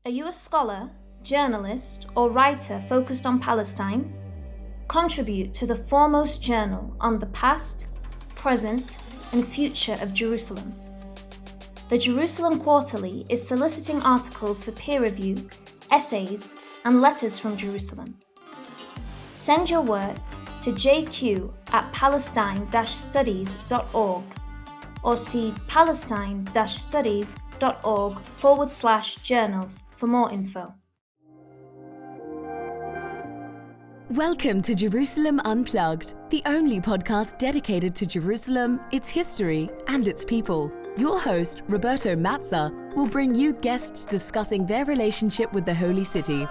Are you a scholar, journalist, or writer focused on Palestine? Contribute to the foremost journal on the past, present, and future of Jerusalem. The Jerusalem Quarterly is soliciting articles for peer review, essays, and letters from Jerusalem. Send your work to jq@palestine-studies.org or see palestine-studies.org/journals for more info. Welcome to Jerusalem Unplugged, the only podcast dedicated to Jerusalem, its history, and its people. Your host, Roberto Mazza, will bring you guests discussing their relationship with the Holy City.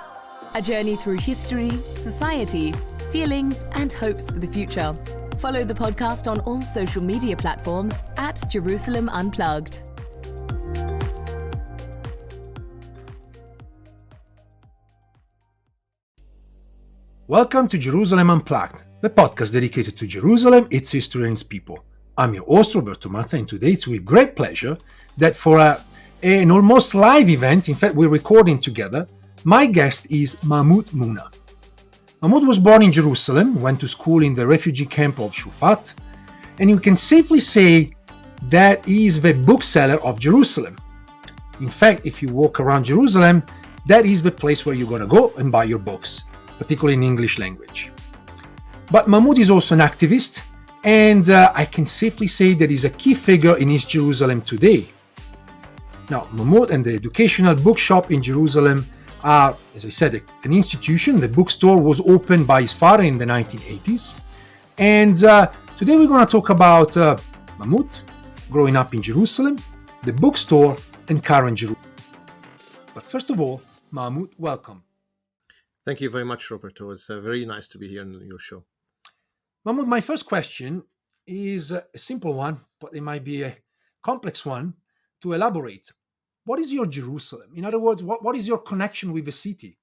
A journey through history, society, feelings, and hopes for the future. Follow the podcast on all social media platforms at Jerusalem Unplugged. Welcome to Jerusalem Unplugged, the podcast dedicated to Jerusalem, its history and its people. I'm your host, Roberto Mazza, and today it's with great pleasure that for an almost live event, in fact we're recording together, my guest is Mahmoud Muna. Mahmoud was born in Jerusalem, went to school in the refugee camp of Shufat, and you can safely say that he is the bookseller of Jerusalem. In fact, if you walk around Jerusalem, that is the place where you're going to go and buy your books, particularly in English language. But Mahmoud is also an activist, and I can safely say that he's a key figure in East Jerusalem today. Now, Mahmoud and the Educational Bookshop in Jerusalem are, as I said, an institution. The bookstore was opened by his father in the 1980s. And today we're going to talk about Mahmoud, growing up in Jerusalem, the bookstore, and current Jerusalem. But first of all, Mahmoud, welcome. Thank you very much, Roberto. It's very nice to be here on your show. Mahmoud, my first question is a simple one, but it might be a complex one to elaborate. What is your Jerusalem? In other words, what is your connection with the city?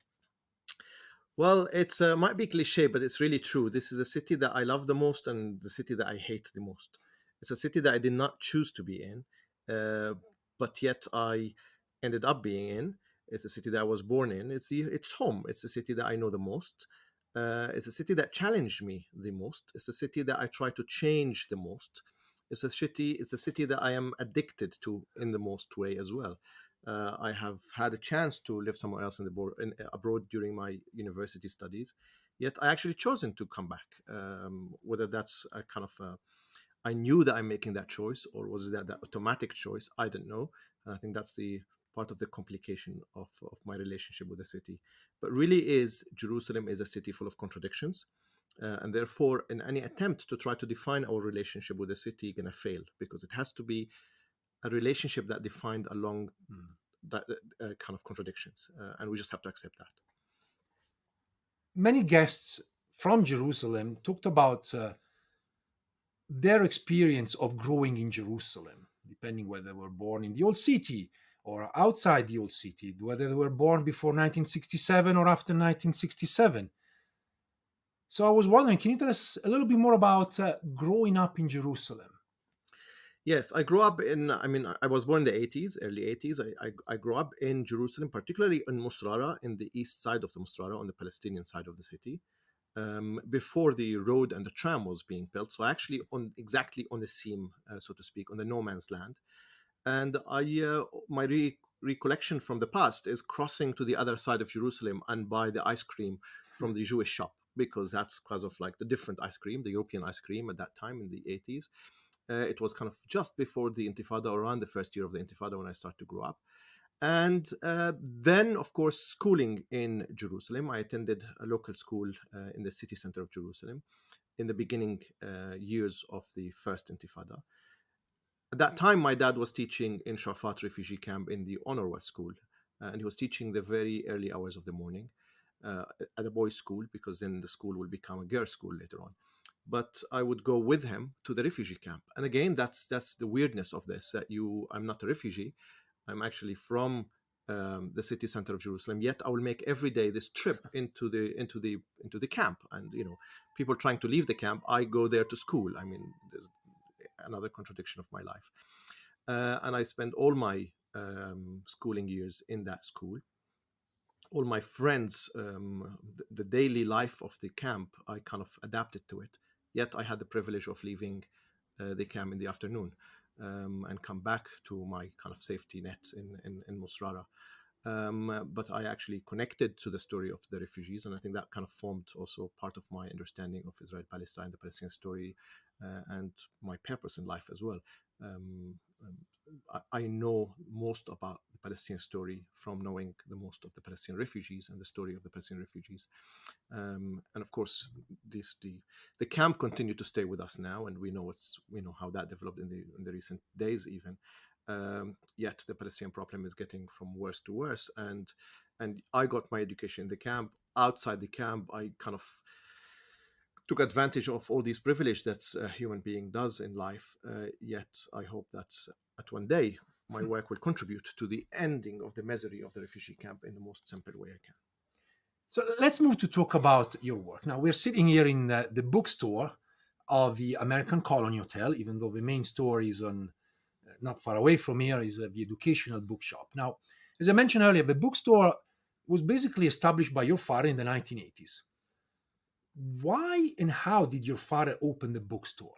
Well, it might be cliche, but it's really true. This is a city that I love the most and the city that I hate the most. It's a city that I did not choose to be in, but yet I ended up being in. It's a city that I was born in. It's home. It's the city that I know the most. It's a city that challenged me the most. It's a city that I try to change the most. It's a city that I am addicted to in the most way as well. I have had a chance to live somewhere else abroad during my university studies, yet I actually chosen to come back. Whether that's a kind of I knew that I'm making that choice, or was that automatic choice? I don't know. And I think that's the part of the complication of my relationship with the city. But really, Jerusalem is a city full of contradictions. And therefore, in any attempt to try to define our relationship with the city, going to fail, because it has to be a relationship that defined along that kind of contradictions. And we just have to accept that. Many guests from Jerusalem talked about their experience of growing in Jerusalem, depending whether they were born in the old city or outside the old city, whether they were born before 1967 or after 1967. So I was wondering, can you tell us a little bit more about growing up in Jerusalem? Yes, I grew up I was born in the 80s, early 80s. I grew up in Jerusalem, particularly in Musrara, in the east side of the Musrara, on the Palestinian side of the city, before the road and the tram was being built. So actually exactly on the seam, so to speak, on the no man's land. And my recollection from the past is crossing to the other side of Jerusalem and buy the ice cream from the Jewish shop, because that's because of like the different ice cream, the European ice cream at that time in the 80s. It was kind of just before the Intifada, or around the first year of the Intifada, when I started to grow up. And then, of course, schooling in Jerusalem. I attended a local school in the city center of Jerusalem in the beginning years of the first Intifada. At that time, my dad was teaching in Shafat refugee camp in the Honorwa school, and he was teaching the very early hours of the morning at a boys' school, because then the school will become a girls' school later on. But I would go with him to the refugee camp, and again, that's the weirdness of this. I'm not a refugee; I'm actually from the city center of Jerusalem. Yet I will make every day this trip into the camp, and people trying to leave the camp, I go there to school. I mean, there's another contradiction of my life. And I spent all my schooling years in that school. all my friends, the daily life of the camp, I kind of adapted to it. Yet I had the privilege of leaving the camp in the afternoon, and come back to my kind of safety net in Musrara. But I actually connected to the story of the refugees, and I think that kind of formed also part of my understanding of Israel Palestine, the Palestinian story, and my purpose in life as well. Um, um, I know most about the Palestinian story from knowing the most of the Palestinian refugees and the story of the Palestinian refugees. And of course, the camp continued to stay with us now, and we know how that developed in the recent days even. Yet the Palestinian problem is getting from worse to worse, and I got my education in the camp. Outside the camp, I kind of took advantage of all these privilege that a human being does in life. Yet I hope that at one day my work will contribute to the ending of the misery of the refugee camp in the most simple way I can. So let's move to talk about your work. Now, we're sitting here in the bookstore of the American Colony Hotel, even though the main store is on not far away from here, is the Educational Bookshop. Now, as I mentioned earlier, the bookstore was basically established by your father in the 1980s. Why and how did your father open the bookstore?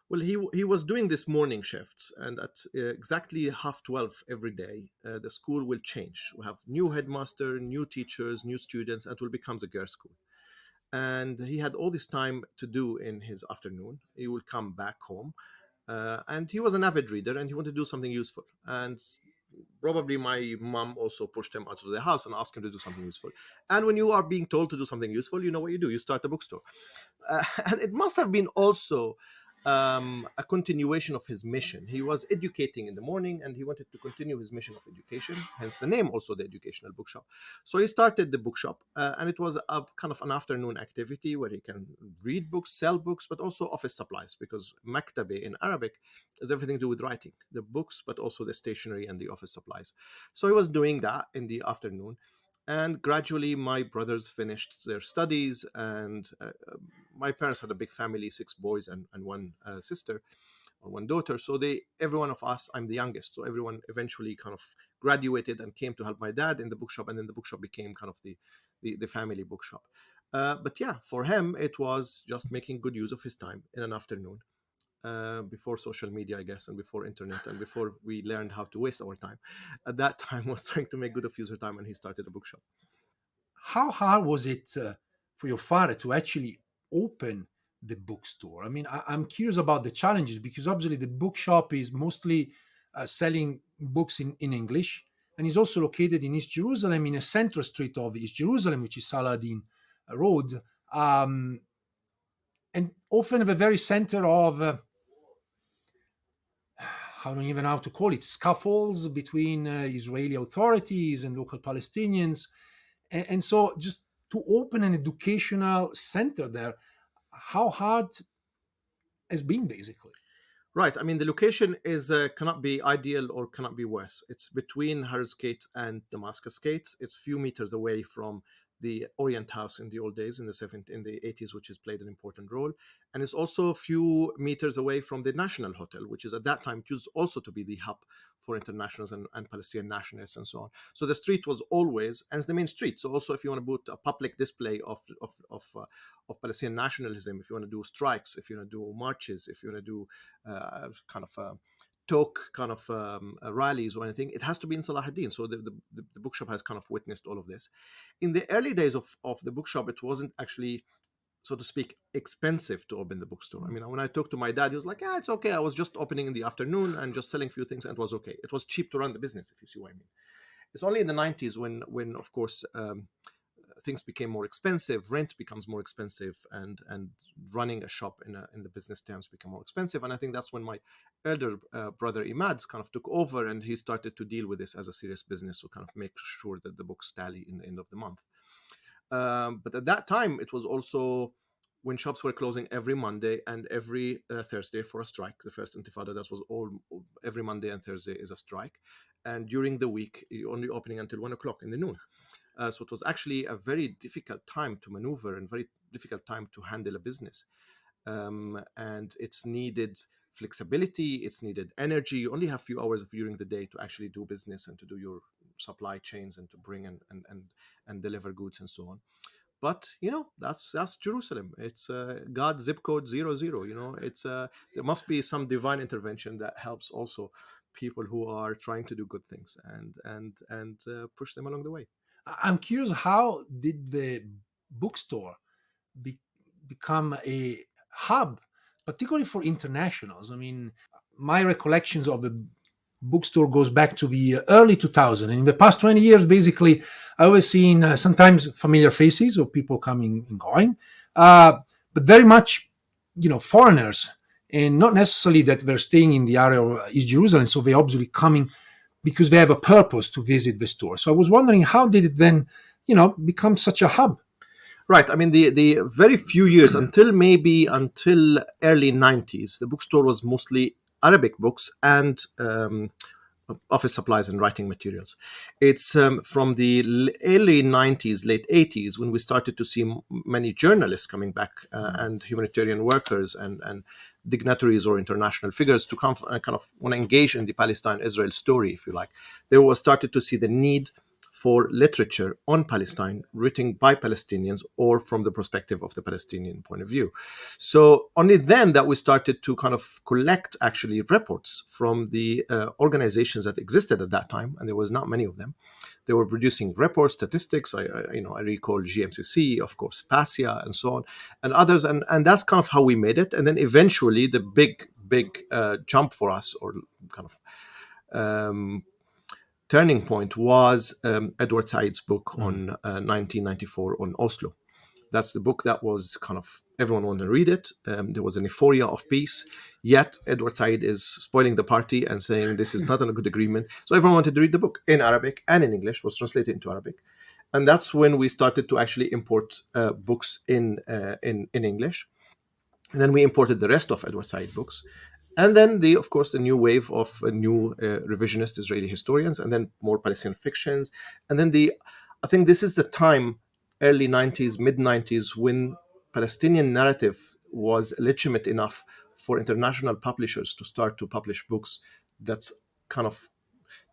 Well, he was doing this morning shifts, and at exactly 12:30 every day, the school will change. We have new headmaster, new teachers, new students, and it will become a girls' school. And he had all this time to do in his afternoon. He will come back home, and he was an avid reader, and he wanted to do something useful. And probably my mom also pushed him out of the house and asked him to do something useful. And when you are being told to do something useful, you know what you do. You start a bookstore. And it must have been also a continuation of his mission. He was educating in the morning, and he wanted to continue his mission of education, hence the name also the Educational Bookshop. So he started the bookshop, and it was a kind of an afternoon activity where he can read books, sell books, but also office supplies, because maktabe in Arabic is everything to do with writing, the books, but also the stationery and the office supplies. So he was doing that in the afternoon, and gradually my brothers finished their studies, and my parents had a big family, 6 boys and one sister or one daughter. So every one of us, I'm the youngest, so everyone eventually kind of graduated and came to help my dad in the bookshop, and then the bookshop became kind of the family bookshop. But yeah, for him it was just making good use of his time in an afternoon, before social media, I guess, and before internet, and before we learned how to waste our time. At that time, was trying to make good of user time, and he started a bookshop. How hard was it for your father to actually open the bookstore? I mean, I'm curious about the challenges because obviously the bookshop is mostly selling books in English, and is also located in East Jerusalem, in a central street of East Jerusalem, which is Saladin Road, um, and often the very center of I don't even know how to call it, scuffles between Israeli authorities and local Palestinians. And so just to open an educational center there, how hard has been basically? Right. I mean, the location is cannot be ideal or cannot be worse. It's between Harrods Gate and Damascus Gate. It's few meters away from the Orient House in the old days, in in the 80s, which has played an important role, and it's also a few meters away from the National Hotel, which is at that time used also to be the hub for internationals and Palestinian nationalists and so on. So the street was always, and it's the main street. So also, if you want to put a public display of Palestinian nationalism, if you want to do strikes, if you want to do marches, if you want to do kind of talk kind of rallies or anything, it has to be in Salahuddin. So the bookshop has kind of witnessed all of this. In the early days of the bookshop, it wasn't actually, so to speak, expensive to open the bookstore. I mean, when I talked to my dad, he was like, yeah, it's okay. I was just opening in the afternoon and just selling a few things, and it was okay. It was cheap to run the business, if you see what I mean. It's only in the 90s when of course, things became more expensive, rent becomes more expensive, and running a shop in the business terms become more expensive. And I think that's when my elder brother Imad kind of took over, and he started to deal with this as a serious business to kind of make sure that the books tally in the end of the month. But at that time, it was also when shops were closing every Monday and every Thursday for a strike. The first Intifada, that was all every Monday and Thursday is a strike, and during the week you're only opening until 1 o'clock in the noon. So it was actually a very difficult time to maneuver and very difficult time to handle a business. And it's needed flexibility, it's needed energy. You only have a few hours during the day to actually do business and to do your supply chains and to bring and deliver goods and so on. But that's Jerusalem. It's God zip code 00. It's there must be some divine intervention that helps also people who are trying to do good things and push them along the way. I'm curious, how did the bookstore be, become a hub, particularly for internationals? I mean, my recollections of the bookstore goes back to the early 2000s. And in the past 20 years, basically, I always seen sometimes familiar faces of people coming and going, but very much, foreigners, and not necessarily that they're staying in the area of East Jerusalem. So they're obviously coming because they have a purpose to visit the store. So I was wondering, how did it then, become such a hub? Right. I mean, the very few years until early 90s, the bookstore was mostly Arabic books and office supplies and writing materials. It's from the early 90s, late 80s, when we started to see many journalists coming back and humanitarian workers and dignitaries or international figures to come and kind of want to engage in the Palestine-Israel story, if you like. They were started to see the need for literature on Palestine written by Palestinians or from the perspective of the Palestinian point of view. So only then that we started to kind of collect actually reports from the organizations that existed at that time, and there was not many of them. They were producing reports, statistics. I recall GMCC, of course, PASIA, and so on, and others, and that's kind of how we made it. And then eventually, the big jump for us, or kind of turning point, was Edward Said's book on 1994 on Oslo. That's the book that was kind of, everyone wanted to read it. There was an euphoria of peace, yet Edward Said is spoiling the party and saying this is not a good agreement. So everyone wanted to read the book in Arabic and in English, was translated into Arabic. And that's when we started to actually import books in English. And then we imported the rest of Edward Said books. And then, of course, the new wave of new revisionist Israeli historians, and then more Palestinian fictions. And then I think this is the time, early 90s, mid 90s, when Palestinian narrative was legitimate enough for international publishers to start to publish books that's kind of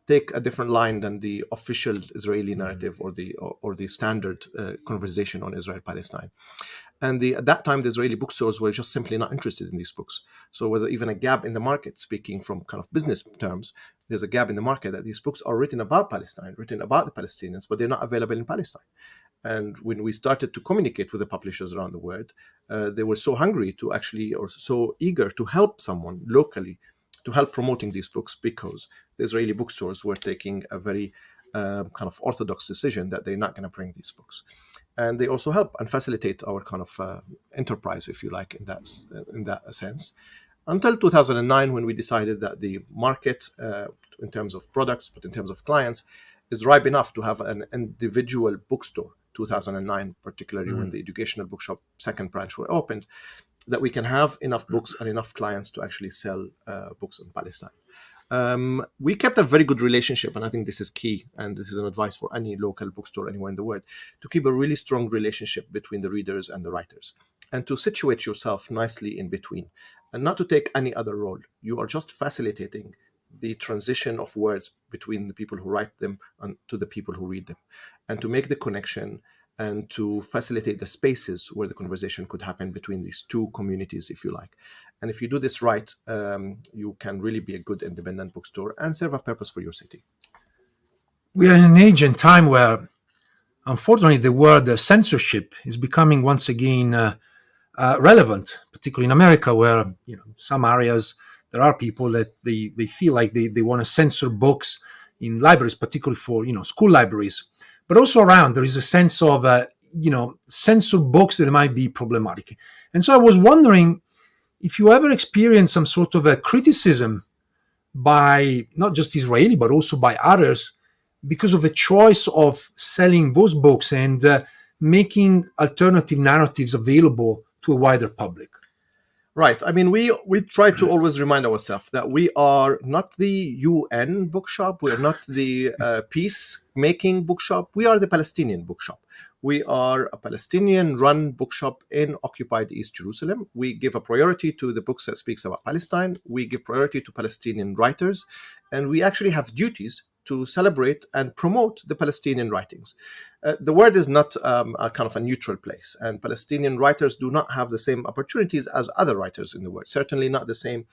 take a different line than the official Israeli narrative or the standard conversation on Israel-Palestine. And at that time, the Israeli bookstores were just simply not interested in these books. So was there even a gap in the market, speaking from kind of business terms, there's a gap in the market that these books are written about Palestine, written about the Palestinians, but they're not available in Palestine. And when we started to communicate with the publishers around the world, they were so hungry to actually, or so eager to help someone locally to help promoting these books, because the Israeli bookstores were taking a very kind of orthodox decision that they're not going to bring these books. And they also help and facilitate our kind of enterprise, if you like, in that sense. Until 2009, when we decided that the market, in terms of products, but in terms of clients, is ripe enough to have an individual bookstore. 2009, particularly when the Educational Bookshop second branch were opened, that we can have enough books and enough clients to actually sell books in Palestine. We kept a very good relationship, and I think this is key, and this is an advice for any local bookstore anywhere in the world, to keep a really strong relationship between the readers and the writers, and to situate yourself nicely in between, and not to take any other role. You are just facilitating the transition of words between the people who write them and to the people who read them, and to make the connection and to facilitate the spaces where the conversation could happen between these two communities, if you like. And if you do this right, you can really be a good independent bookstore and serve a purpose for your city. We are in an age and time where, unfortunately, the word censorship is becoming once again relevant, particularly in America, where some areas there are people that they feel like they want to censor books in libraries, particularly for school libraries. But also around, there is a sense of, censor books that might be problematic. And so I was wondering if you ever experienced some sort of a criticism by not just Israeli, but also by others, because of a choice of selling those books and making alternative narratives available to a wider public. Right. I mean, we try to always remind ourselves that we are not the UN bookshop. We are not the peace-making bookshop. We are the Palestinian bookshop. We are a Palestinian-run bookshop in occupied East Jerusalem. We give a priority to the books that speaks about Palestine. We give priority to Palestinian writers. And we actually have duties to celebrate and promote the Palestinian writings. The world is not a kind of a neutral place, and Palestinian writers do not have the same opportunities as other writers in the world. Certainly not the same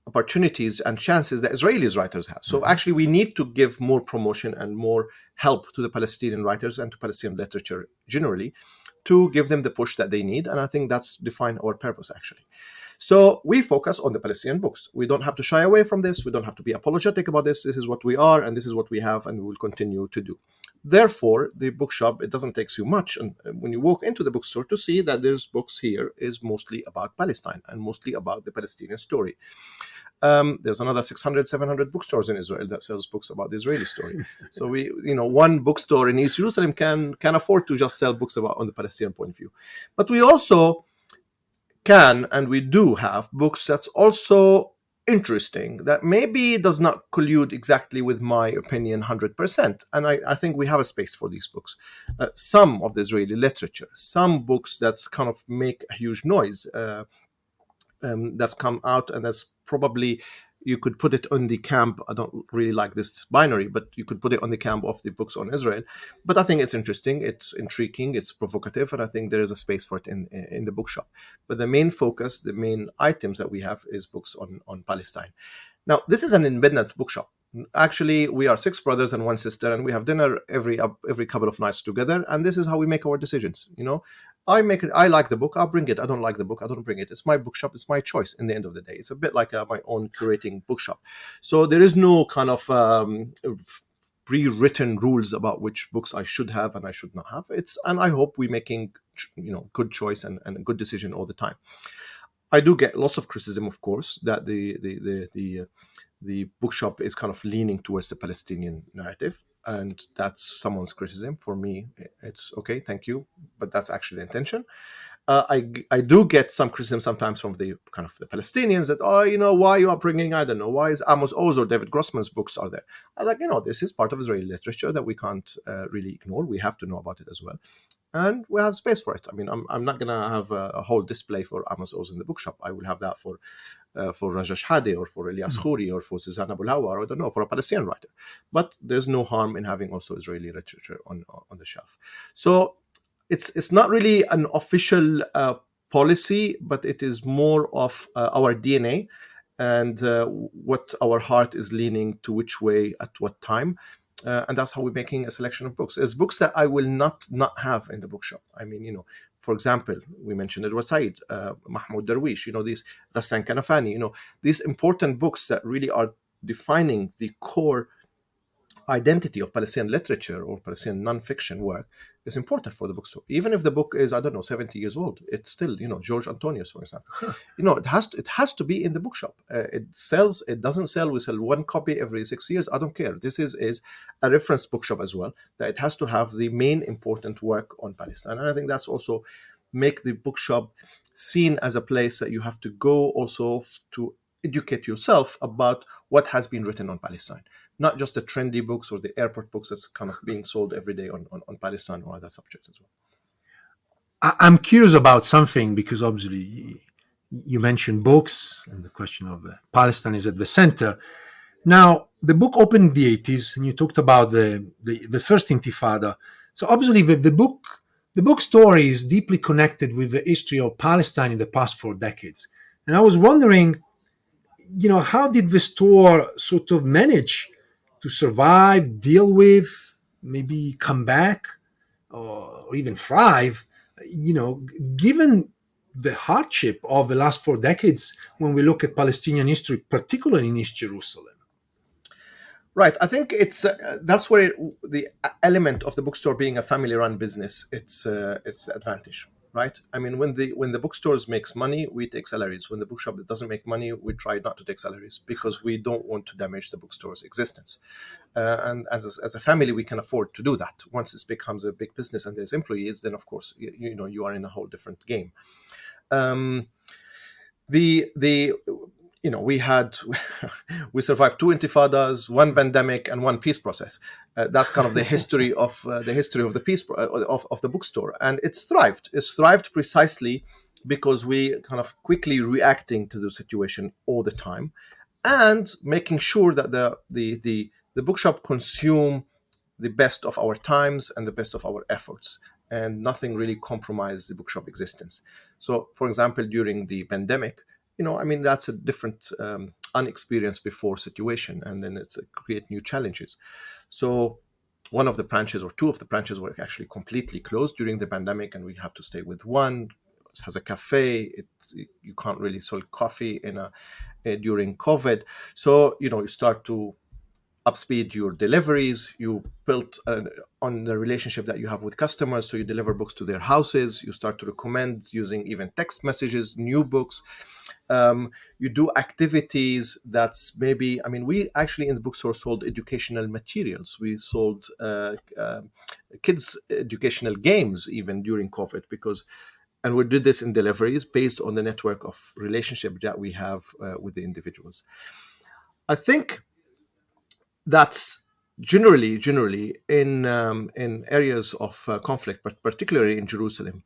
opportunities and chances that Israelis writers have. So actually, we need to give more promotion and more help to the Palestinian writers and to Palestinian literature generally, to give them the push that they need. And I think that's defined our purpose, actually. So we focus on the Palestinian books. We don't have to shy away from this. We don't have to be apologetic about this. This is what we are, and this is what we have, and we will continue to do. Therefore, the bookshop, it doesn't take you much. And when you walk into the bookstore to see that there's books here is mostly about Palestine and mostly about the Palestinian story. There's another 600, 700 bookstores in Israel that sells books about the Israeli story. So one bookstore in East Jerusalem can afford to just sell books about on the Palestinian point of view. But we also can, and we do have books that's also interesting, that maybe does not collude exactly with my opinion 100%. And I think we have a space for these books. Some of the Israeli literature, some books that's kind of make a huge noise, that's come out, and that's probably, you could put it on the camp, I don't really like this binary, but you could put it on the camp of the books on Israel. But I think it's interesting, it's intriguing, it's provocative, and I think there is a space for it in the bookshop. But the main focus, the main items that we have is books on Palestine. Now, this is an independent bookshop. Actually, we are 6 brothers and 1 sister, and we have dinner every couple of nights together, and this is how we make our decisions. I like the book, I'll bring it. I don't like the book, I don't bring it. It's my bookshop, it's my choice in the end of the day. It's a bit like my own curating bookshop. So there is no kind of pre-written rules about which books I should have and I should not have. And I hope we're making good choice and a good decision all the time. I do get lots of criticism, of course, that the bookshop is kind of leaning towards the Palestinian narrative, and that's someone's criticism. For me, it's okay, thank you, but that's actually the intention. I do get some criticism sometimes from the kind of the Palestinians that, why you are bringing, I don't know, why is Amos Oz or David Grossman's books are there? I like, this is part of Israeli literature that we can't really ignore. We have to know about it as well. And we have space for it. I mean, I'm not going to have a whole display for Amos Oz in the bookshop. I will have that for Rajesh Hadi or for Elias Khouri or for Susanna Bulhawa, or I don't know, for a Palestinian writer. But there's no harm in having also Israeli literature on the shelf. So it's not really an official policy, but it is more of our DNA and what our heart is leaning to which way at what time. And that's how we're making a selection of books. There's books that I will not have in the bookshop. I mean, for example, we mentioned Edward Said, Mahmoud Darwish, these Ghassan Kanafani, these important books that really are defining the core identity of Palestinian literature or Palestinian non-fiction work is important for the bookstore. Even if the book is, 70 years old, it's still, George Antonius, for example. It has to be in the bookshop. It sells, it doesn't sell. We sell 1 copy every 6 years. I don't care. This is a reference bookshop as well, that it has to have the main important work on Palestine. And I think that's also make the bookshop seen as a place that you have to go also to educate yourself about what has been written on Palestine. Not just the trendy books or the airport books that's kind of being sold every day on Palestine or other subjects as well. I'm curious about something, because obviously you mentioned books and the question of Palestine is at the center. Now, the book opened in the 80s, and you talked about the first Intifada. So obviously the book story is deeply connected with the history of Palestine in the past 4 decades. And I was wondering, how did the store sort of manage to survive, deal with, maybe come back, or even thrive, given the hardship of the last 4 decades when we look at Palestinian history, particularly in East Jerusalem? Right. I think it's that's where the element of the bookstore being a family-run business, it's the advantage. Right. I mean, when the bookstores makes money, we take salaries. When the bookshop doesn't make money, we try not to take salaries, because we don't want to damage the bookstore's existence. And as a family, we can afford to do that. Once this becomes a big business and there's employees, then of course you are in a whole different game. We survived 2 intifadas, 1 pandemic, and 1 peace process. That's kind of the history of the peace of the bookstore, and it's thrived. It's thrived precisely because we kind of quickly reacting to the situation all the time, and making sure that the bookshop consume the best of our times and the best of our efforts, and nothing really compromised the bookshop existence. So, for example, during the pandemic, I mean, that's a different, unexperienced before situation, and then it's create new challenges. So, one of the branches or two of the branches were actually completely closed during the pandemic, and we have to stay with one. It has a cafe. You can't really sell coffee in a during COVID. So you start to upspeed your deliveries. You built on the relationship that you have with customers, so you deliver books to their houses. You start to recommend using even text messages, new books. You do activities that's maybe, I mean, we actually in the bookstore sold educational materials. We sold kids educational games even during COVID, because and we did this in deliveries based on the network of relationship that we have with the individuals. I think that's generally in areas of conflict, but particularly in Jerusalem.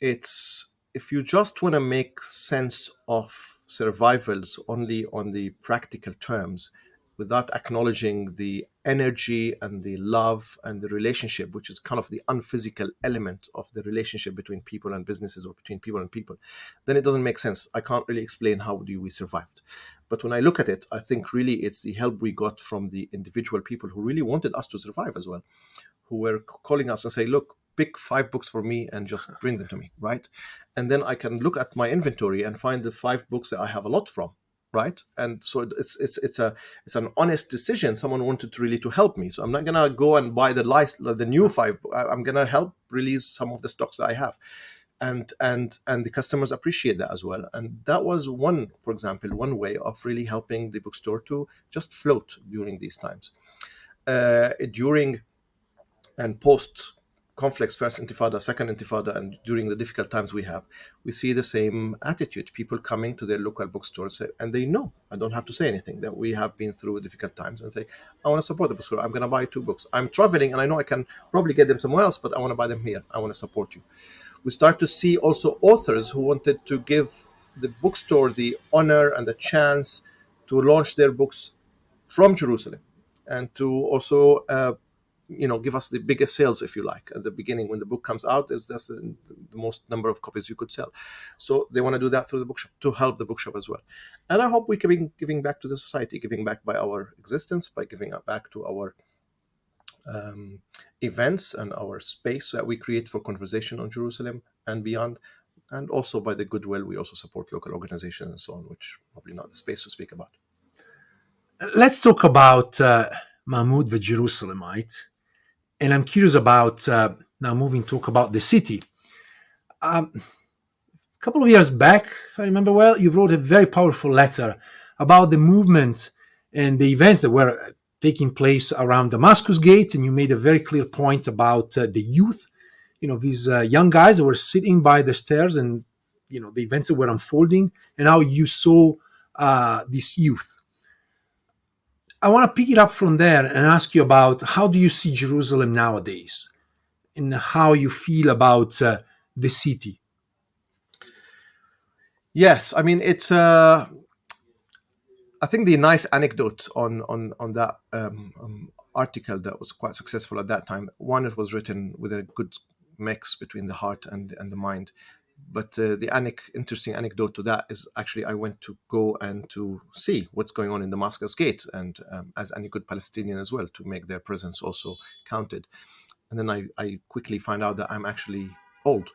It's if you just want to make sense of survivals only on the practical terms, without acknowledging the energy and the love and the relationship, which is kind of the unphysical element of the relationship between people and businesses, or between people and people, then it doesn't make sense. I can't really explain how do we survived. But when I look at it, I think really it's the help we got from the individual people who really wanted us to survive as well, who were calling us and say, look, pick 5 books for me and just bring them to me, right? And then I can look at my inventory and find the 5 books that I have a lot from, right? And so it's an honest decision. Someone wanted to really to help me, so I'm not gonna go and buy the new 5. I'm gonna help release some of the stocks that I have, and the customers appreciate that as well. And that was for example, one way of really helping the bookstore to just float during these times. During and post conflicts, first intifada, second intifada, and during the difficult times we see the same attitude. People coming to their local bookstores, and they know, I don't have to say anything, that we have been through difficult times, and say, I want to support the bookstore. I'm going to buy 2 books. I'm traveling, and I know I can probably get them somewhere else, but I want to buy them here. I want to support you. We start to see also authors who wanted to give the bookstore the honor and the chance to launch their books from Jerusalem, and to also give us the biggest sales, if you like, at the beginning. When the book comes out, that's the most number of copies you could sell. So they want to do that through the bookshop, to help the bookshop as well. And I hope we can be giving back to the society, giving back by our existence, by giving back to our events and our space that we create for conversation on Jerusalem and beyond, and also by the goodwill we also support local organizations and so on, which probably not the space to speak about. Let's talk about Mahmoud the Jerusalemite. And I'm curious about now moving to talk about the city. A couple of years back, if I remember well, you wrote a very powerful letter about the movement and the events that were taking place around Damascus Gate, and you made a very clear point about the youth, these young guys that were sitting by the stairs, and the events that were unfolding, and how you saw this youth. I want to pick it up from there and ask you about, how do you see Jerusalem nowadays, and how you feel about the city? Yes, I mean, it's I think the nice anecdote on that article that was quite successful at that time. One, it was written with a good mix between the heart and the mind. But the interesting anecdote to that is, actually, I went to go and to see what's going on in Damascus Gate, and as any good Palestinian as well, to make their presence also counted. And then I quickly find out that I'm actually old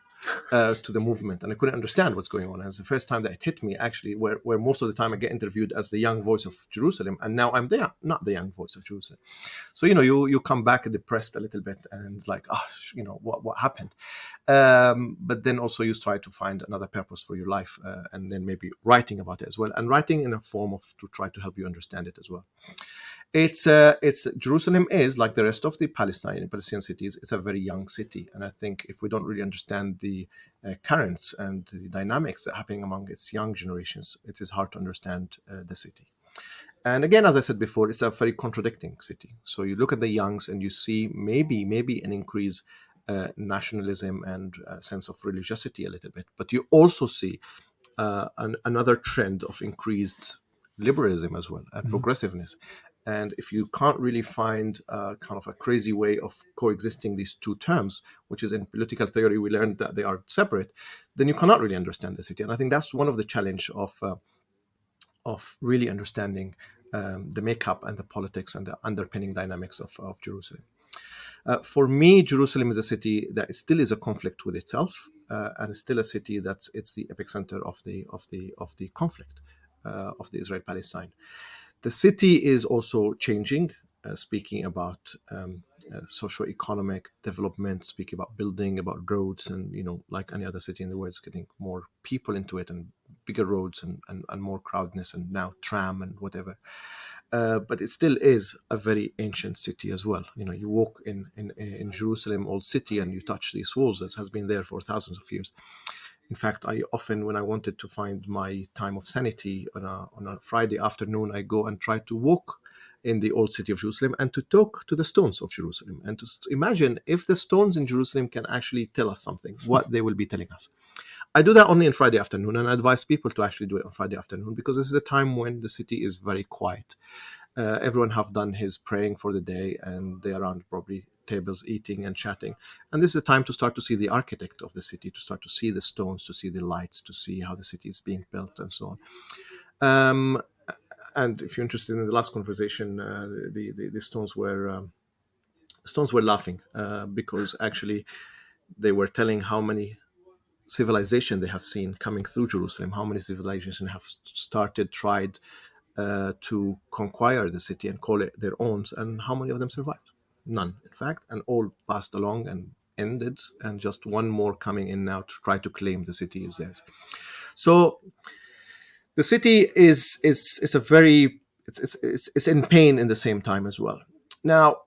to the movement, and I couldn't understand what's going on. And it's the first time that it hit me, actually, where most of the time I get interviewed as the young voice of Jerusalem, and now I'm there, not the young voice of Jerusalem. So you come back depressed a little bit, and it's like, what happened? But then also you try to find another purpose for your life, and then maybe writing about it as well, and writing in a form of to try to help you understand it as well. It's Jerusalem is like the rest of the Palestinian cities. It's a very young city, and I think if we don't really understand the currents and the dynamics that are happening among its young generations, it is hard to understand the city. And again, as I said before, it's a very contradicting city. So you look at the youngs and you see maybe an increase nationalism and sense of religiosity a little bit, but you also see another trend of increased liberalism as well and progressiveness. And if you can't really find kind of a crazy way of coexisting these two terms, which is in political theory we learned that they are separate, then you cannot really understand the city. And I think that's one of the challenge of really understanding the makeup and the politics and the underpinning dynamics of Jerusalem. For me, Jerusalem is a city that still is a conflict with itself, and it's still a city that's it's the epicenter of the conflict of the Israel-Palestine. The city is also changing. Speaking about socio-economic development, speaking about building, about roads, and like any other city in the world, it's getting more people into it and bigger roads and more crowdness, and now tram and whatever. But it still is a very ancient city as well. You walk in Jerusalem, old city, and you touch these walls that has been there for thousands of years. In fact, I often, when I wanted to find my time of sanity on a Friday afternoon, I go and try to walk in the old city of Jerusalem and to talk to the stones of Jerusalem and to imagine if the stones in Jerusalem can actually tell us something, what they will be telling us. I do that only on Friday afternoon, and I advise people to actually do it on Friday afternoon because this is a time when the city is very quiet. Everyone have done his praying for the day, and they're around probably tables eating and chatting. And this is a time to start to see the architect of the city, to start to see the stones, to see the lights, to see how the city is being built, and so on. And if you're interested in the last conversation, the stones were laughing because actually they were telling how many civilization they have seen coming through Jerusalem, how many civilizations have tried to conquer the city and call it their own, and how many of them survived? None, in fact, and all passed along and ended, and just one more coming in now to try to claim the city is theirs. So the city is a very it's in pain in the same time as well. Now,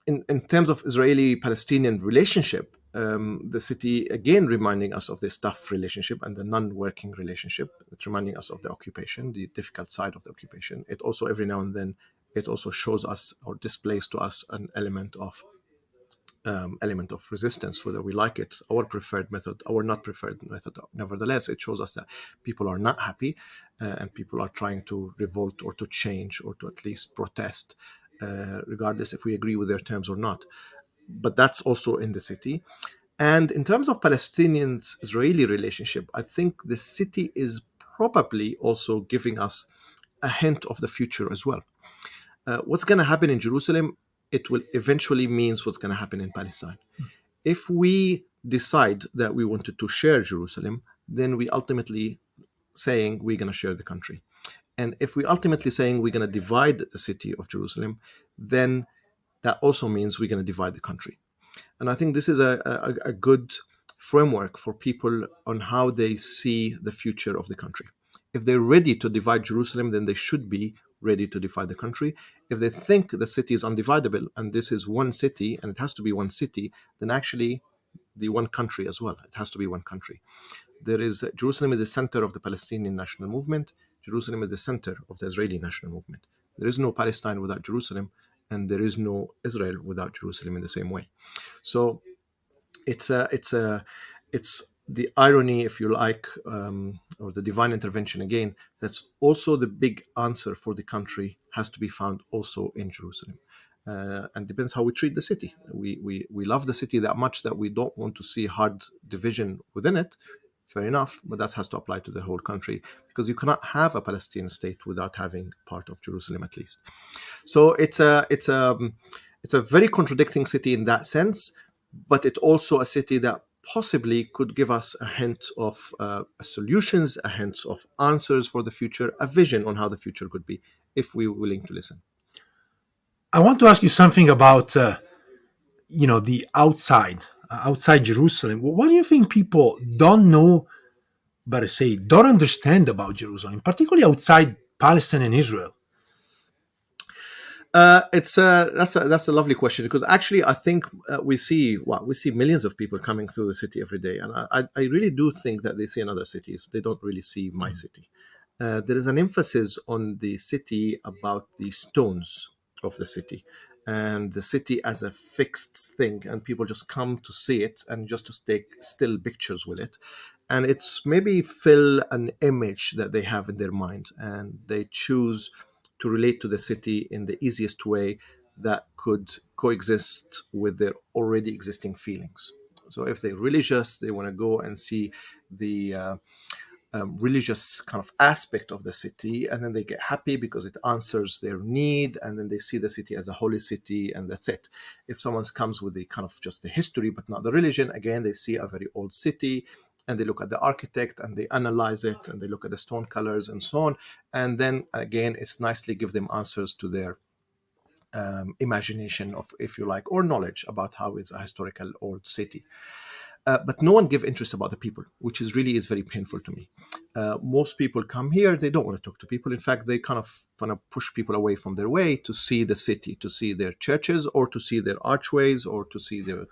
in terms of Israeli-Palestinian relationship, the city again reminding us of this tough relationship and the non-working relationship. It's reminding us of the occupation, the difficult side of the occupation. It also every now and then it also shows us or displays to us an element of resistance, whether we like it, our preferred method, our not preferred method. Nevertheless, it shows us that people are not happy and people are trying to revolt or to change or to at least protest, regardless if we agree with their terms or not. But that's also in the city. And in terms of Palestinians-Israeli relationship, I think the city is probably also giving us a hint of the future as well. What's going to happen in Jerusalem, it will eventually means what's going to happen in Palestine. If we decide that we wanted to share Jerusalem, then we ultimately saying we're going to share the country. And if we ultimately saying we're going to divide the city of Jerusalem, then that also means we're going to divide the country. And I think this is a good framework for people on how they see the future of the country. If they're ready to divide Jerusalem, then they should be ready to divide the country. If they think the city is undividable and this is one city and it has to be one city, then actually the one country as well. It has to be one country. Jerusalem is the center of the Palestinian national movement. Jerusalem is the center of the Israeli national movement. There is no Palestine without Jerusalem, and there is no Israel without Jerusalem in the same way. So it's the irony, if you like, or the divine intervention again. That's also the big answer for the country has to be found also in Jerusalem. And depends how we treat the city. We love the city that much that we don't want to see hard division within it. Fair enough, but that has to apply to the whole country because you cannot have a Palestinian state without having part of Jerusalem at least. So it's a very contradicting city in that sense, but it's also a city that possibly could give us a hint of solutions, a hint of answers for the future, a vision on how the future could be if we were willing to listen. I want to ask you something about the outside Jerusalem. What do you think people don't know, but say don't understand about Jerusalem, particularly outside Palestine and Israel? That's a lovely question because actually I think we see millions of people coming through the city every day, and I really do think that they see in other cities. They don't really see my city. There is an emphasis on the city about the stones of the city and the city as a fixed thing, and people just come to see it and just to take still pictures with it. and it's maybe fill an image that they have in their mind, and they choose to relate to the city in the easiest way that could coexist with their already existing feelings. So if they're religious, they want to go and see the religious kind of aspect of the city, and then they get happy because it answers their need, and then they see the city as a holy city, and that's it. If someone comes with the kind of just the history but not the religion, again they see a very old city, and they look at the architect and they analyze it, and they look at the stone colors and so on, and then again it's nicely give them answers to their imagination of, if you like, or knowledge about how is a historical old city. But no one give interest about the people, which is really is very painful to me. Most people come here, they don't want to talk to people. In fact, they kind of want to push people away from their way to see the city, to see their churches, or to see their archways, or to see their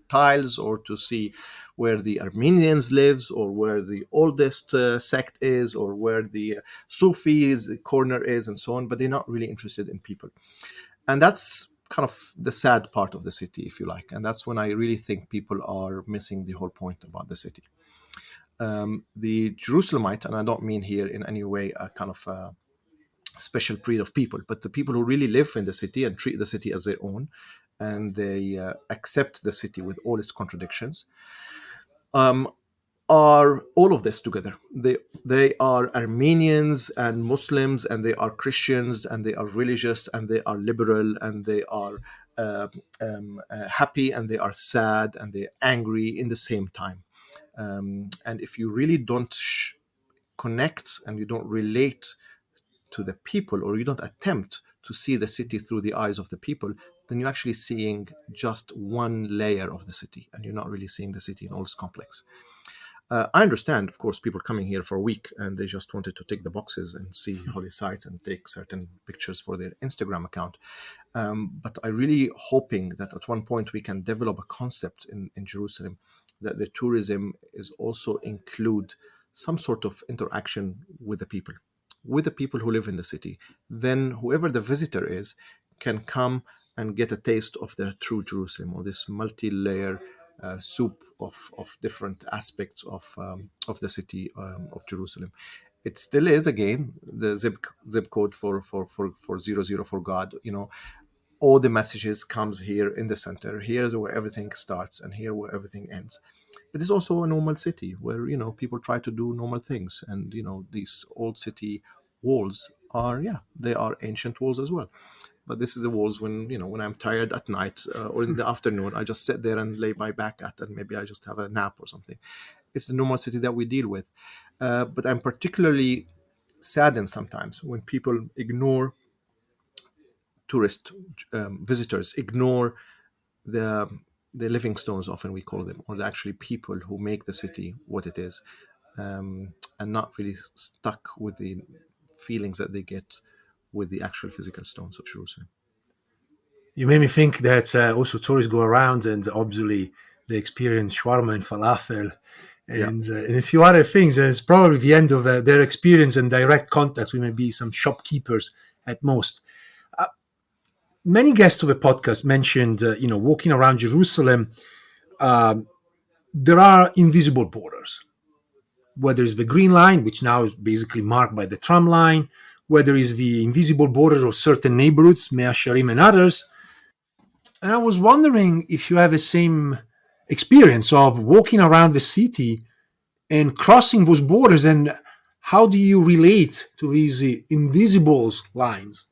tiles, or to see where the Armenians lives, or where the oldest sect is, or where the Sufis corner is, and so on. But they're not really interested in people. And that's kind of the sad part of the city, if you like. And that's when I really think people are missing the whole point about the city. The Jerusalemite, and I don't mean here in any way a kind of a special breed of people, but the people who really live in the city and treat the city as their own, and they accept the city with all its contradictions, are all of this together. They are Armenians and Muslims, and they are Christians, and they are religious, and they are liberal, and they are happy, and they are sad, and they're angry in the same time. And if you really don't connect and you don't relate to the people, or you don't attempt to see the city through the eyes of the people, then you're actually seeing just one layer of the city, and you're not really seeing the city in all its complex. I understand, of course, people coming here for a week and they just wanted to tick the boxes and see holy sites and take certain pictures for their Instagram account. But I really hoping that at one point we can develop a concept in Jerusalem that the tourism is also include some sort of interaction with the people who live in the city. Then whoever the visitor is can come and get a taste of the true Jerusalem, or this multi-layer soup of different aspects of the city of Jerusalem. It still is, again, the zip code for 00 for God. All the messages comes here in the center. Here's where everything starts, and here where everything ends. But it's also a normal city where people try to do normal things, and these old city walls are, they are ancient walls as well. But this is the walls when I'm tired at night or in the afternoon, I just sit there and lay my back at, and maybe I just have a nap or something. It's the normal city that we deal with. But I'm particularly saddened sometimes when people ignore tourist visitors, ignore the living stones, often we call them, or the actually people who make the city what it is, and not really stuck with the feelings that they get with the actual physical stones of Jerusalem. You made me think that also tourists go around and obviously they experience shawarma and falafel and a few other things. And it's probably the end of their experience and direct contact with maybe some shopkeepers at most. Many guests of the podcast mentioned, walking around Jerusalem, there are invisible borders. Whether it's the green line, which now is basically marked by the tram line, whether it's the invisible borders of certain neighborhoods, Mea Shearim and others. And I was wondering if you have the same experience of walking around the city and crossing those borders, and how do you relate to these invisible lines?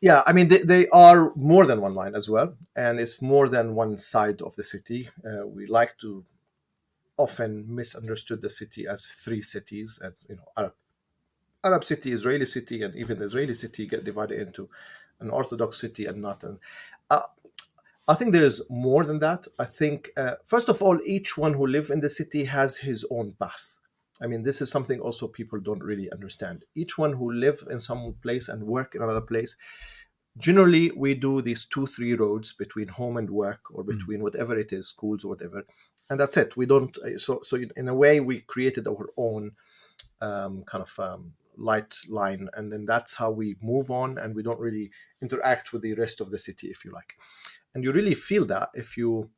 Yeah, I mean, they are more than one line as well, and it's more than one side of the city. We like to often misunderstood the city as three cities, as Arab city, Israeli city, and even the Israeli city get divided into an Orthodox city and not an. Uh, I think there's more than that. I think, first of all, each one who live in the city has his own path. I mean, this is something also people don't really understand. Each one who live in some place and work in another place, generally we do these 2-3 roads between home and work, or between whatever it is, schools or whatever, and that's it. We don't. So in a way, we created our own kind of light line, and then that's how we move on, and we don't really interact with the rest of the city, if you like. And you really feel that if you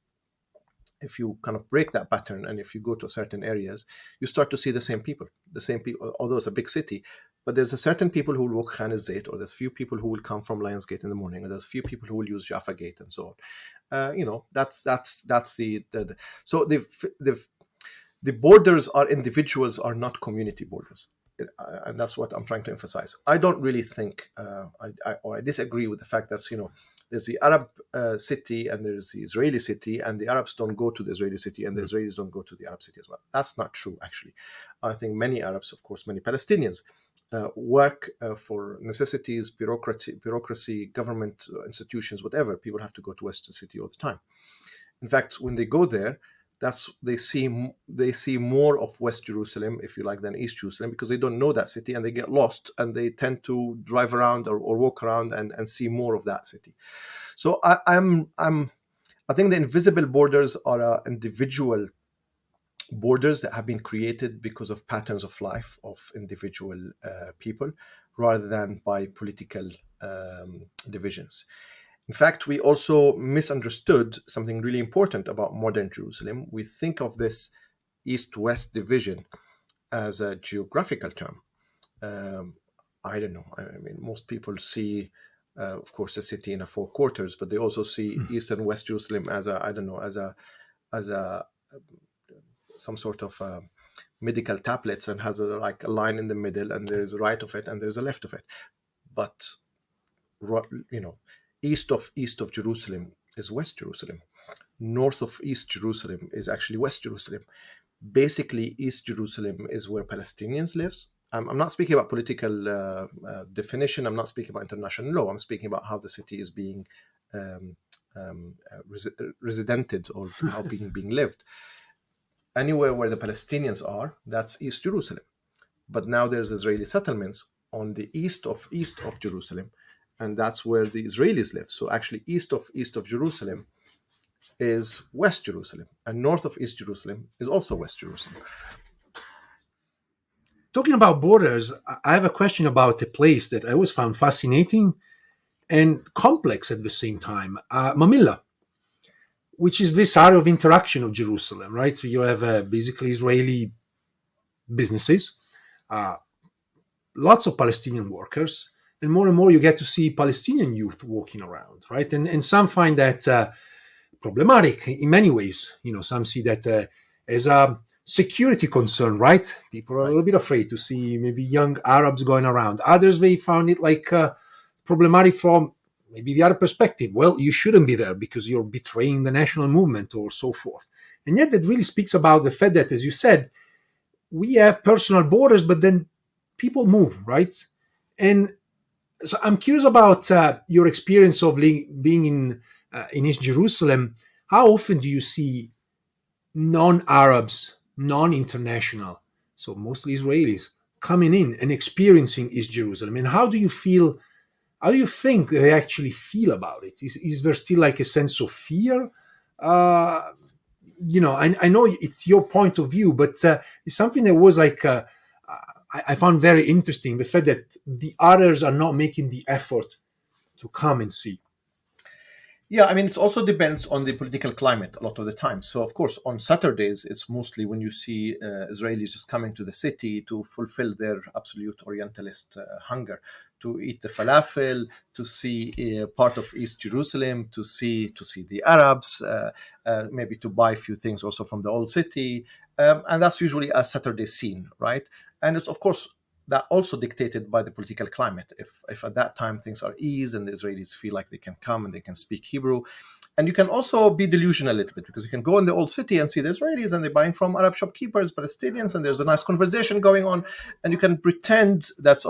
if you kind of break that pattern, and if you go to certain areas, you start to see the same people, although it's a big city. But there's a certain people who will walk Khan Zayt, or there's few people who will come from Lionsgate in the morning, and there's few people who will use Jaffa Gate and so on. That's the so the borders are individuals, are not community borders. And that's what I'm trying to emphasize. I don't really think, I disagree with the fact that, there's the Arab city and there's the Israeli city, and the Arabs don't go to the Israeli city and the Israelis don't go to the Arab city as well. That's not true, actually. I think many Arabs, of course, many Palestinians work for necessities, bureaucracy, government institutions, whatever. People have to go to West City all the time. In fact, when they go there, they see more of West Jerusalem, if you like, than East Jerusalem, because they don't know that city and they get lost, and they tend to drive around or walk around and see more of that city. So I think the invisible borders are individual borders that have been created because of patterns of life of individual people, rather than by political divisions. In fact, we also misunderstood something really important about modern Jerusalem. We think of this East-West division as a geographical term. I don't know. I mean, most people see, of course, the city in a four quarters, but they also see East and West Jerusalem as some sort of medical tablets, and has a line in the middle, and there's a right of it and there's a left of it. But east of Jerusalem is West Jerusalem. North of East Jerusalem is actually West Jerusalem. Basically, East Jerusalem is where Palestinians live. I'm not speaking about political definition. I'm not speaking about international law. I'm speaking about how the city is being residented, or how being lived. Anywhere where the Palestinians are, that's East Jerusalem. But now there's Israeli settlements on the east of Jerusalem, and that's where the Israelis live. So actually, east of Jerusalem is West Jerusalem, and north of East Jerusalem is also West Jerusalem. Talking about borders, I have a question about a place that I always found fascinating and complex at the same time, Mamilla, which is this area of interaction of Jerusalem, right? So you have basically Israeli businesses, lots of Palestinian workers, and more you get to see Palestinian youth walking around, right? And some find that problematic in many ways. Some see that as a security concern, right? People are a little bit afraid to see maybe young Arabs going around. Others, they found it problematic from maybe the other perspective. Well, you shouldn't be there because you're betraying the national movement, or so forth. And yet that really speaks about the fact that, as you said, we have personal borders, but then people move, right? And so I'm curious about your experience of being in East Jerusalem. How often do you see non-Arabs, non-international, so mostly Israelis, coming in and experiencing East Jerusalem? And how do you think they actually feel about it? Is there still a sense of fear? I know it's your point of view, but it's something that was I found very interesting, the fact that the others are not making the effort to come and see. Yeah, I mean, it also depends on the political climate a lot of the time. So, of course, on Saturdays, it's mostly when you see Israelis just coming to the city to fulfill their absolute Orientalist hunger, to eat the falafel, to see part of East Jerusalem, to see the Arabs, maybe to buy a few things also from the old city. And that's usually a Saturday scene, right? And it's, of course, that also dictated by the political climate. If at that time things are ease and the Israelis feel like they can come and they can speak Hebrew. And you can also be delusional a little bit, because you can go in the old city and see the Israelis and they're buying from Arab shopkeepers, Palestinians, and there's a nice conversation going on, and you can pretend that's,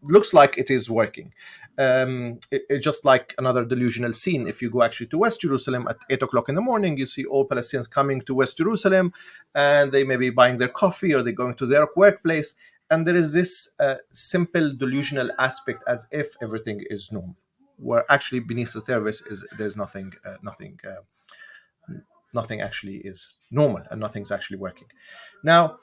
looks like it is working. It's just like another delusional scene. If you go actually to West Jerusalem at 8 o'clock in the morning, you see all Palestinians coming to West Jerusalem, and they may be buying their coffee or they're going to their workplace. And there is this simple delusional aspect, as if everything is normal, where actually beneath the surface there's nothing actually is normal, and nothing's actually working. Now,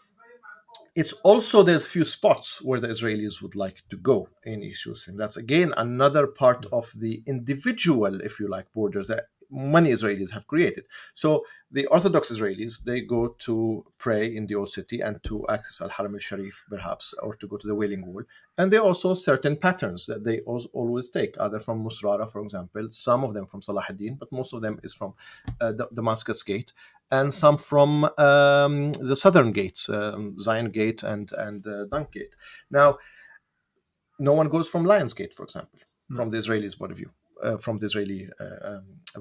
it's also, there's few spots where the Israelis would like to go in East Jerusalem. That's again another part of the individual, if you like, borders that many Israelis have created. So the Orthodox Israelis, they go to pray in the old city and to access Al-Haram al-Sharif, perhaps, or to go to the Wailing Wall. And there are also certain patterns that they always take, either from Musrara, for example, some of them from Salah ad-Din, but most of them is from Damascus Gate, and some from the southern gates, Zion Gate and Dunk Gate. Now, no one goes from Lions Gate, for example, from the Israelis' point of view, from the Israeli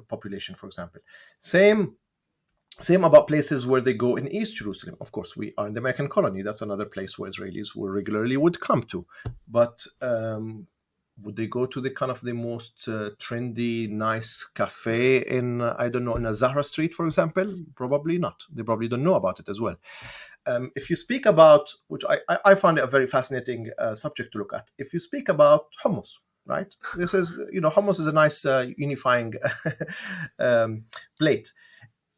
population, for example. Same about places where they go in East Jerusalem. Of course, we are in the American colony. That's another place where Israelis regularly would come to. But would they go to the kind of the most trendy, nice cafe in, I don't know, in a Zahra Street, for example? Probably not. They probably don't know about it as well. If you speak about, which I find it a very fascinating subject to look at, if you speak about hummus, right? This is, hummus is a nice unifying plate.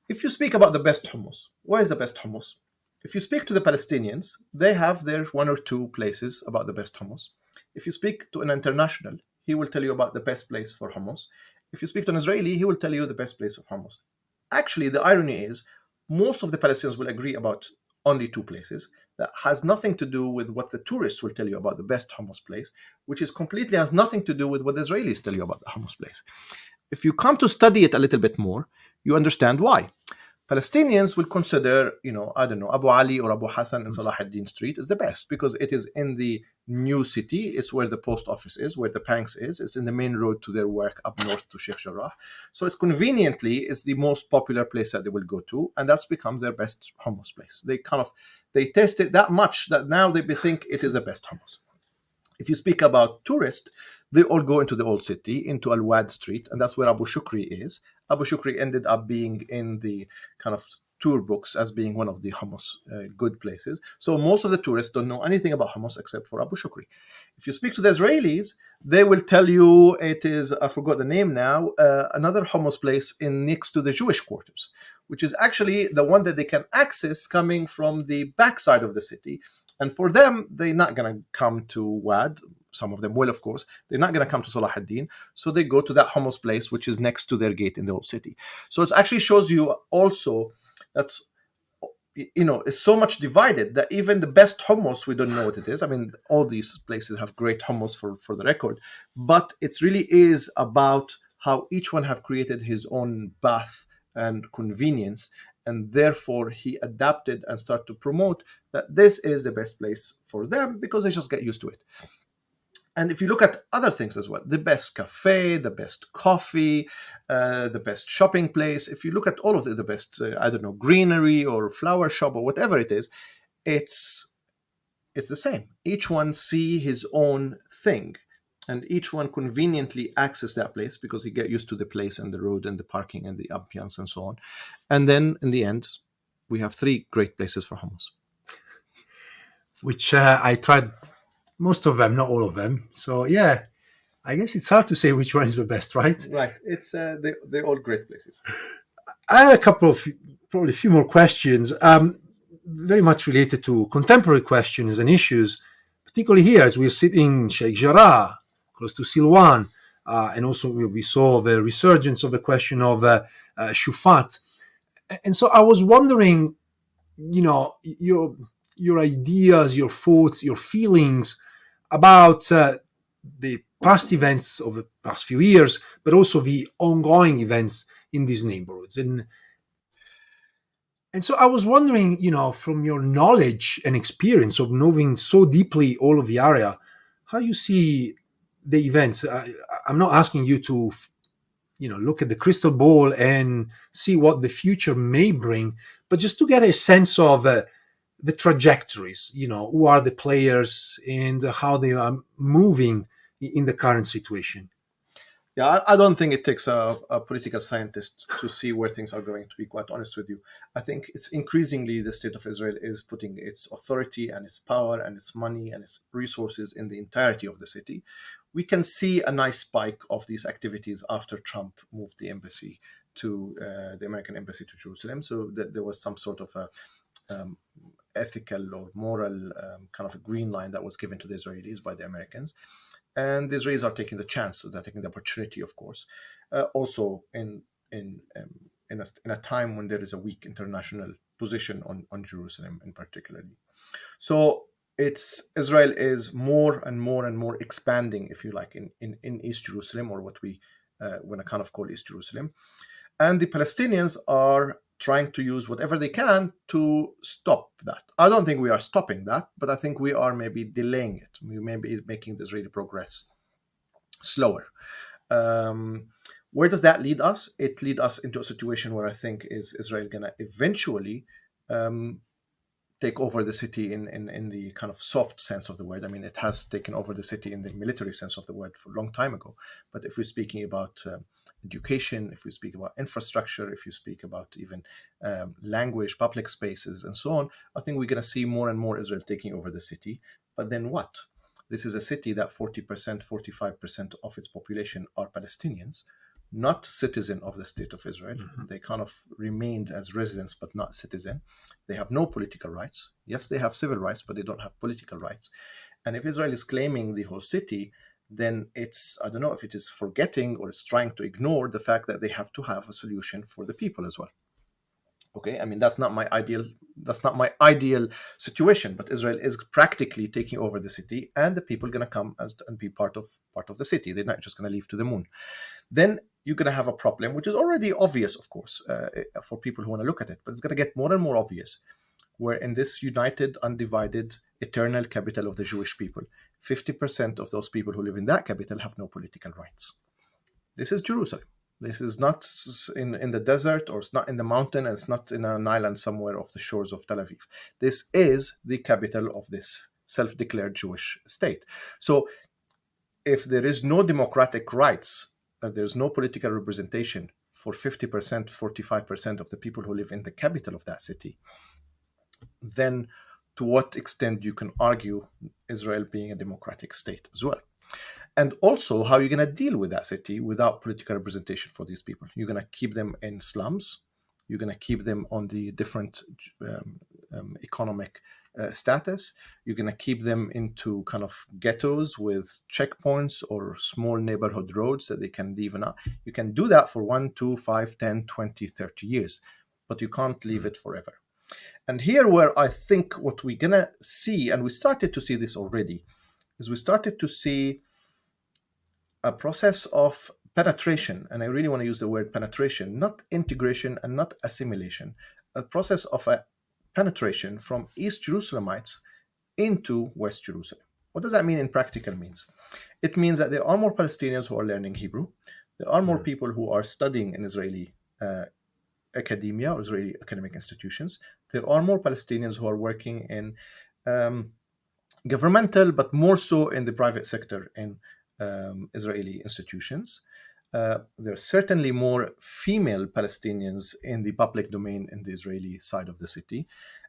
If you speak about the best hummus, where is the best hummus? If you speak to the Palestinians, they have their one or two places about the best hummus. If you speak to an international, he will tell you about the best place for hummus. If you speak to an Israeli, he will tell you the best place of hummus. Actually, the irony is, most of the Palestinians will agree about only two places. That has nothing to do with what the tourists will tell you about the best hummus place, which is completely has nothing to do with what the Israelis tell you about the hummus place. If you come to study it a little bit more, you understand why. Palestinians will consider, I don't know, Abu Ali or Abu Hassan in Salah ad-Din Street is the best because it is in the new city. It's where the post office is, where the Panks is. It's in the main road to their work up north to Sheikh Jarrah. So it's the most popular place that they will go to, and that's becomes their best hummus place. They taste it that much that now they think it is the best hummus. If you speak about tourists, they all go into the old city, into Al-Wad Street, and that's where Abu Shukri is. Abu Shukri ended up being in the kind of tour books as being one of the hummus good places. So most of the tourists don't know anything about hummus except for Abu Shukri. If you speak to the Israelis, they will tell you it is, I forgot the name now, another hummus place next to the Jewish quarters, which is actually the one that they can access coming from the backside of the city. And for them, they're not going to come to Wad. Some of them will, of course. They're not going to come to Salah ad-Din. So they go to that hummus place, which is next to their gate in the old city. So it actually shows you also that's, it's so much divided that even the best hummus, we don't know what it is. I mean, all these places have great hummus for the record. But it really is about how each one have created his own bath and convenience. And therefore, he adapted and started to promote that this is the best place for them because they just get used to it. And if you look at other things as well, the best cafe, the best coffee, the best shopping place, if you look at all of the best, greenery or flower shop or whatever it is, it's the same. Each one see his own thing. And each one conveniently access that place because he get used to the place and the road and the parking and the ambiance and so on. And then in the end, we have three great places for hummus. Which I tried most of them, not all of them. So yeah, I guess it's hard to say which one is the best, right? Right. It's they're all great places. I have probably a few more questions, very much related to contemporary questions and issues, particularly here as we're sitting in Sheikh Jarrah, close to Silwan, and also we saw the resurgence of the question of Shufat. And so I was wondering, your ideas, your thoughts, your feelings about the past events of the past few years, but also the ongoing events in these neighborhoods. And so I was wondering, from your knowledge and experience of knowing so deeply all of the area, how you see the events. I'm not asking you to, look at the crystal ball and see what the future may bring, but just to get a sense of the trajectories, who are the players and how they are moving in the current situation. Yeah, I don't think it takes a political scientist to see where things are going, to be quite honest with you. I think it's increasingly the state of Israel is putting its authority and its power and its money and its resources in the entirety of the city. We can see a nice spike of these activities after Trump moved the embassy to the American embassy to Jerusalem. So there was some sort of a ethical or moral kind of a green line that was given to the Israelis by the Americans. And the Israelis are taking the chance, so they're taking the opportunity, of course. Also, in in a time when there is a weak international position on Jerusalem in particularly. So Israel is more and more and more expanding, if you like, in East Jerusalem, or what we want to kind of call East Jerusalem. And the Palestinians are trying to use whatever they can to stop that. I don't think we are stopping that, but I think we are maybe delaying it. We may be making the Israeli progress slower. Where does that lead us? It leads us into a situation where I think is Israel going to eventually take over the city in the kind of soft sense of the word. I mean, it has taken over the city in the military sense of the word for a long time ago. But if we're speaking about education, if we speak about infrastructure, if you speak about even language, public spaces, and so on, I think we're going to see more and more Israel taking over the city. But then what? This is a city that 40%, 45% of its population are Palestinians, not citizen of the state of Israel. Mm-hmm. They kind of remained as residents, but not citizen. They have no political rights. Yes, they have civil rights, but they don't have political rights. And if Israel is claiming the whole city, then it's, I don't know if it is forgetting or it's trying to ignore the fact that they have to have a solution for the people as well. Okay, I mean, that's not my ideal situation, but Israel is practically taking over the city, and the people are going to come and be part of the city. They're not just going to leave to the moon. Then you're going to have a problem, which is already obvious, of course, for people who want to look at it, but it's going to get more and more obvious, where in this united, undivided, eternal capital of the Jewish people, 50% of those people who live in that capital have no political rights. This is Jerusalem. This is not in the desert, or it's not in the mountain, and it's not in an island somewhere off the shores of Tel Aviv. This is the capital of this self-declared Jewish state. So if there is no democratic rights, there's no political representation for 50%, 45% of the people who live in the capital of that city, then to what extent you can argue Israel being a democratic state as well? And also, how you're going to deal with that city without political representation for these people. You're going to keep them in slums. You're going to keep them on the different economic status. You're going to keep them into kind of ghettos with checkpoints or small neighborhood roads that they can leave. You can do that for 1, 2, 5, 10, 20, 30 years, but you can't leave it forever. And here where I think what we're going to see, and we started to see this already, is we started to see a process of penetration, and I really want to use the word penetration, not integration and not assimilation, a process of a penetration from East Jerusalemites into West Jerusalem. What does that mean in practical means? It means that there are more Palestinians who are learning Hebrew. There are more people who are studying in Israeli academia or Israeli academic institutions. There are more Palestinians who are working in governmental, but more so in the private sector in Israeli institutions. There are certainly more female Palestinians in the public domain in the Israeli side of the city.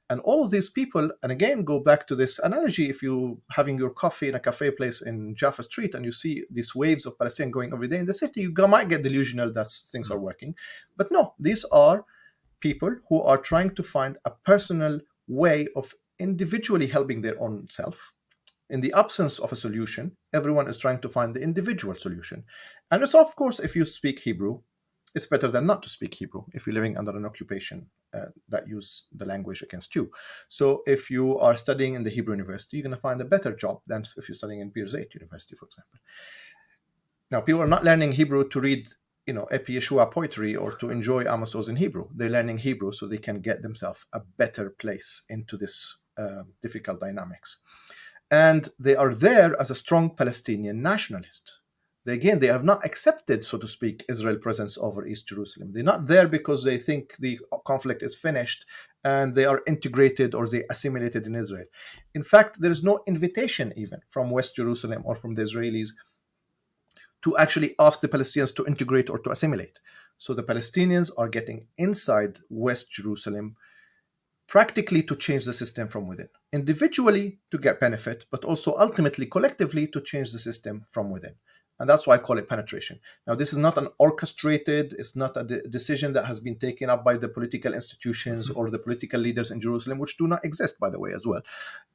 And all of these people, and again, go back to this analogy, if you're having your coffee in a cafe place in Jaffa Street and you see these waves of Palestinians going every day in the city, you might get delusional that things are working. But no, these are people who are trying to find a personal way of individually helping their own self. In the absence of a solution, everyone is trying to find the individual solution. And it's, of course, if you speak Hebrew, it's better than not to speak Hebrew if you're living under an occupation that use the language against you. So if you are studying in the Hebrew University, you're going to find a better job than if you're studying in Birzeit University, for example. Now, people are not learning Hebrew to read, Epi Yeshua poetry or to enjoy Amos Oz in Hebrew. They're learning Hebrew so they can get themselves a better place into this difficult dynamics. And they are there as a strong Palestinian nationalist. They have not accepted, so to speak, Israel's presence over East Jerusalem. They're not there because they think the conflict is finished and they are integrated or they assimilated in Israel. In fact, there is no invitation even from West Jerusalem or from the Israelis to actually ask the Palestinians to integrate or to assimilate. So the Palestinians are getting inside West Jerusalem practically to change the system from within, individually to get benefit, but also ultimately collectively to change the system from within. And that's why I call it penetration. Now, this is not an orchestrated, it's not a decision that has been taken up by the political institutions or the political leaders in Jerusalem, which do not exist, by the way, as well.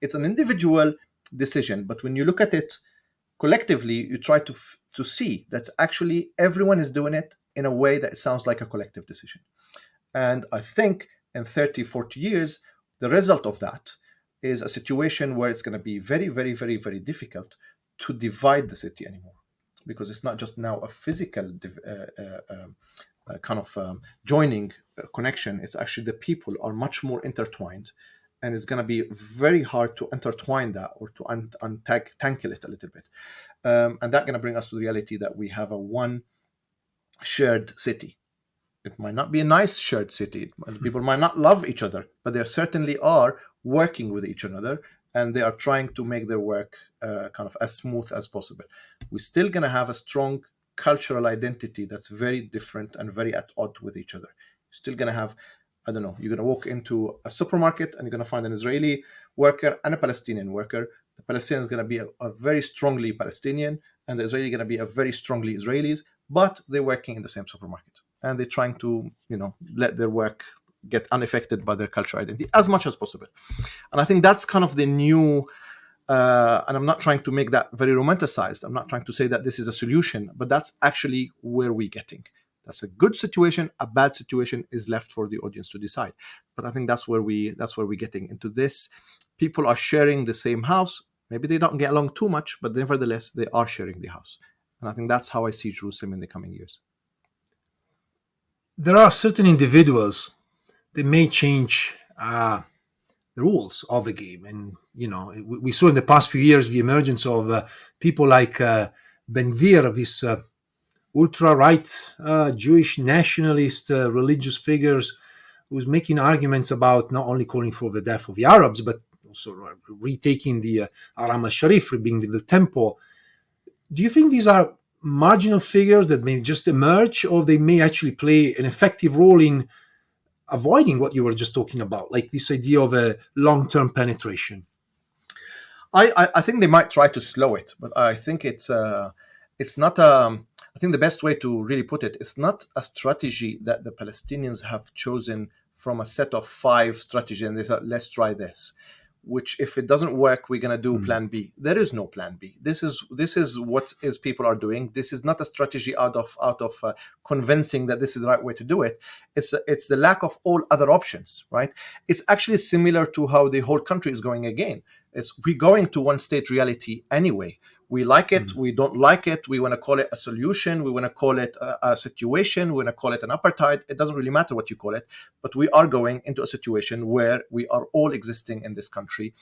It's an individual decision, but when you look at it collectively, you try to see that actually everyone is doing it in a way that it sounds like a collective decision. And I think in 30, 40 years, the result of that is a situation where it's going to be very, very, very, very difficult to divide the city anymore, because it's not just now a physical kind of joining connection. It's actually the people are much more intertwined, and it's going to be very hard to intertwine that or to untangle it a little bit. And that's going to bring us to the reality that we have a one shared city. It might not be a nice shared city. People might not love each other, but they certainly are working with each other, and they are trying to make their work kind of as smooth as possible. We're still going to have a strong cultural identity that's very different and very at odds with each other. You're still going to have, I don't know, you're going to walk into a supermarket and you're going to find an Israeli worker and a Palestinian worker. The Palestinian is going to be a very strongly Palestinian, and the Israeli is going to be a very strongly Israelis, but they're working in the same supermarket. And they're trying to, let their work get unaffected by their cultural identity as much as possible. And I think that's kind of the new, and I'm not trying to make that very romanticized. I'm not trying to say that this is a solution, but that's actually where we're getting. That's a good situation. A bad situation is left for the audience to decide. But I think that's where we're getting into this. People are sharing the same house. Maybe they don't get along too much, but nevertheless, they are sharing the house. And I think that's how I see Jerusalem in the coming years. There are certain individuals that may change the rules of the game. And, we saw in the past few years the emergence of people like Ben-Gvir, this ultra-right Jewish nationalist religious figures who's making arguments about not only calling for the death of the Arabs, but also retaking the Haram al-Sharif, rebuilding the temple. Do you think these are marginal figures that may just emerge, or they may actually play an effective role in avoiding what you were just talking about, like this idea of a long-term penetration? I think they might try to slow it, but I think it's not I think the best way to really put it, it's not a strategy that the Palestinians have chosen from a set of 5 strategies and they said, let's try this, which if it doesn't work, we're going to do plan B. There is no plan B. This is what is people are doing. This is not a strategy out of convincing that this is the right way to do it. It's the lack of all other options, right? It's actually similar to how the whole country is going again. We're going to one state reality anyway. We like it, we don't like it, we want to call it a solution, we want to call it a situation, we want to call it an apartheid. It doesn't really matter what you call it, but we are going into a situation where we are all existing in this country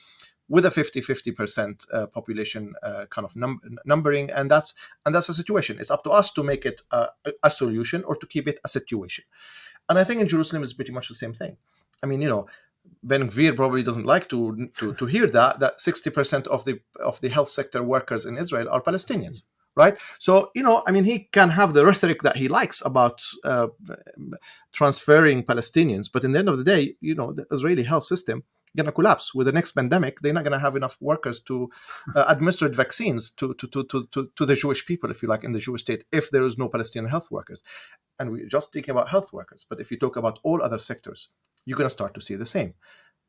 with a 50% population kind of numbering, and that's a situation. It's up to us to make it a solution or to keep it a situation. And I think in Jerusalem is pretty much the same thing. I mean, Ben-Gvir probably doesn't like to hear that 60% of the health sector workers in Israel are Palestinians, right? So, he can have the rhetoric that he likes about transferring Palestinians, but in the end of the day, the Israeli health system going to collapse with the next pandemic. They're not going to have enough workers to administer vaccines to the Jewish people, if you like, in the Jewish state, if there is no Palestinian health workers. And we're just speaking about health workers, but if you talk about all other sectors, you're going to start to see the same.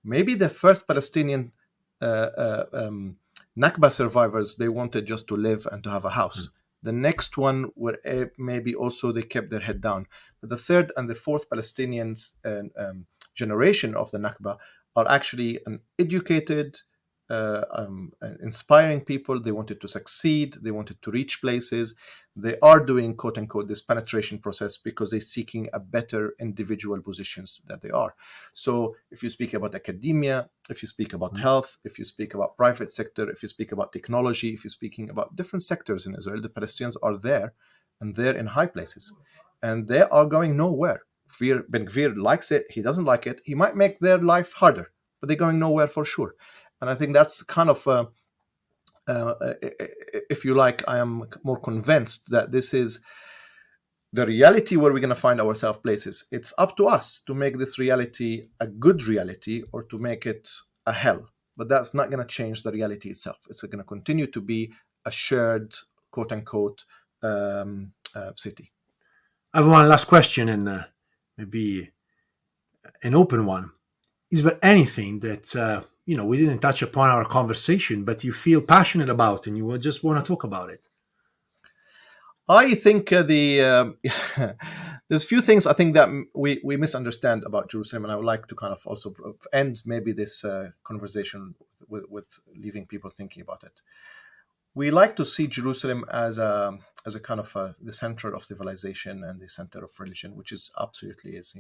Maybe the first Palestinian Nakba survivors, they wanted just to live and to have a house. The next one were maybe also they kept their head down. But the third and the fourth Palestinians generation of the Nakba are actually an educated, inspiring people. They wanted to succeed. They wanted to reach places. They are doing, quote unquote, this penetration process because they're seeking a better individual positions that they are. So if you speak about academia, if you speak about health, if you speak about private sector, if you speak about technology, if you're speaking about different sectors in Israel, the Palestinians are there, and they're in high places, and they are going nowhere. Ben-Gvir likes it. He doesn't like it. He might make their life harder, but they're going nowhere for sure. And I think that's kind of, if you like, I am more convinced that this is the reality where we're going to find ourselves places. It's up to us to make this reality a good reality or to make it a hell. But that's not going to change the reality itself. It's going to continue to be a shared, quote unquote, city. I have one last question, and maybe an open one. Is there anything that we didn't touch upon our conversation, but you feel passionate about and you just want to talk about it? I think there's a few things I think that we misunderstand about Jerusalem, and I would like to kind of also end maybe this conversation with leaving people thinking about it. We like to see Jerusalem as a kind of the center of civilization and the center of religion, which is absolutely is.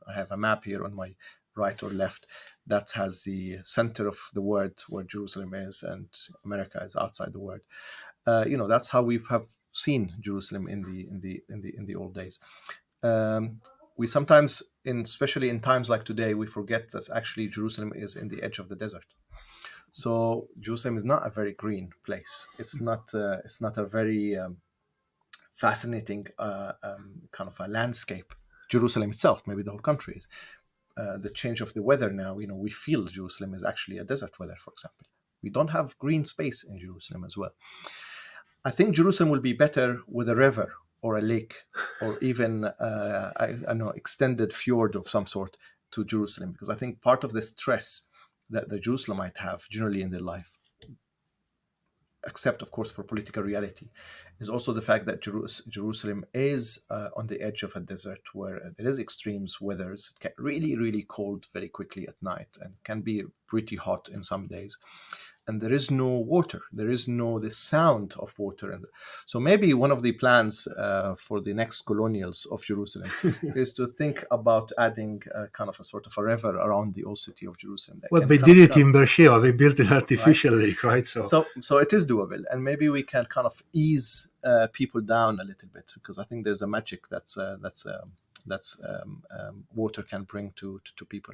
I have a map here on my right or left that has the center of the world where Jerusalem is, and America is outside the world. That's how we have seen Jerusalem in the old days. We sometimes, especially in times like today, we forget that actually Jerusalem is in the edge of the desert. So Jerusalem is not a very green place. It's not a very fascinating kind of a landscape. Jerusalem itself, maybe the whole country is. The change of the weather now, we feel Jerusalem is actually a desert weather, for example. We don't have green space in Jerusalem as well. I think Jerusalem will be better with a river or a lake, or even I know, extended fjord of some sort to Jerusalem, because I think part of the stress that the Jerusalemites have generally in their life, except of course for political reality, is also the fact that Jerusalem is on the edge of a desert where there is extremes weathers. It get really, really cold very quickly at night, and can be pretty hot in some days. And there is no water. There is no the sound of water. And so maybe one of the plans for the next colonials of Jerusalem is to think about adding kind of a sort of a river around the old city of Jerusalem. Well, they did it in Beersheba. They built an artificial lake, right? So it is doable, and maybe we can kind of ease people down a little bit, because I think there's a magic that's water can bring to people.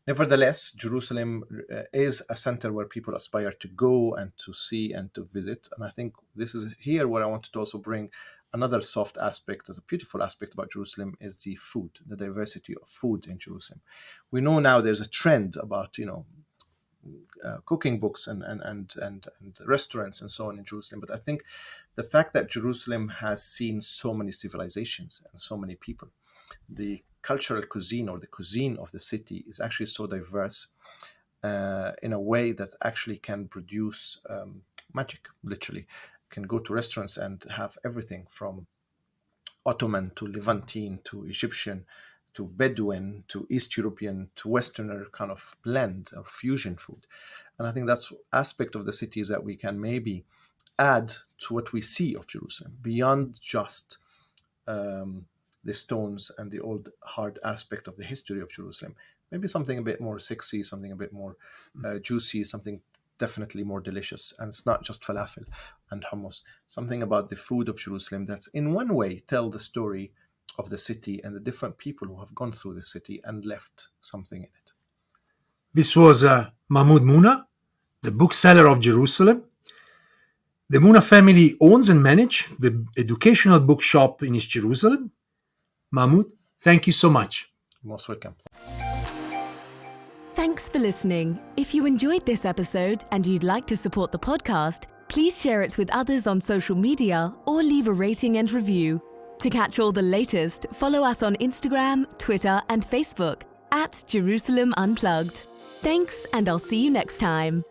Nevertheless, Jerusalem is a center where people aspire to go and to see and to visit. And I think this is here where I wanted to also bring another soft aspect, as a beautiful aspect about Jerusalem, is the food, the diversity of food in Jerusalem. We know now there's a trend about, cooking books and restaurants and so on in Jerusalem. But I think the fact that Jerusalem has seen so many civilizations and so many people, the cultural cuisine or the cuisine of the city is actually so diverse in a way that actually can produce magic, literally. You can go to restaurants and have everything from Ottoman to Levantine to Egyptian to Bedouin to East European to Westerner kind of blend or fusion food. And I think that's aspect of the city is that we can maybe add to what we see of Jerusalem beyond just the stones and the old hard aspect of the history of Jerusalem. Maybe something a bit more sexy, something a bit more juicy, something definitely more delicious. And it's not just falafel and hummus. Something about the food of Jerusalem that's in one way tell the story of the city and the different people who have gone through the city and left something in it. This was Mahmoud Muna, the bookseller of Jerusalem. The Muna family owns and manages the Educational Bookshop in East Jerusalem. Mahmoud, thank you so much. You're most welcome. Thanks for listening. If you enjoyed this episode and you'd like to support the podcast, please share it with others on social media or leave a rating and review. To catch all the latest, follow us on Instagram, Twitter, and Facebook @Jerusalem Unplugged. Thanks, and I'll see you next time.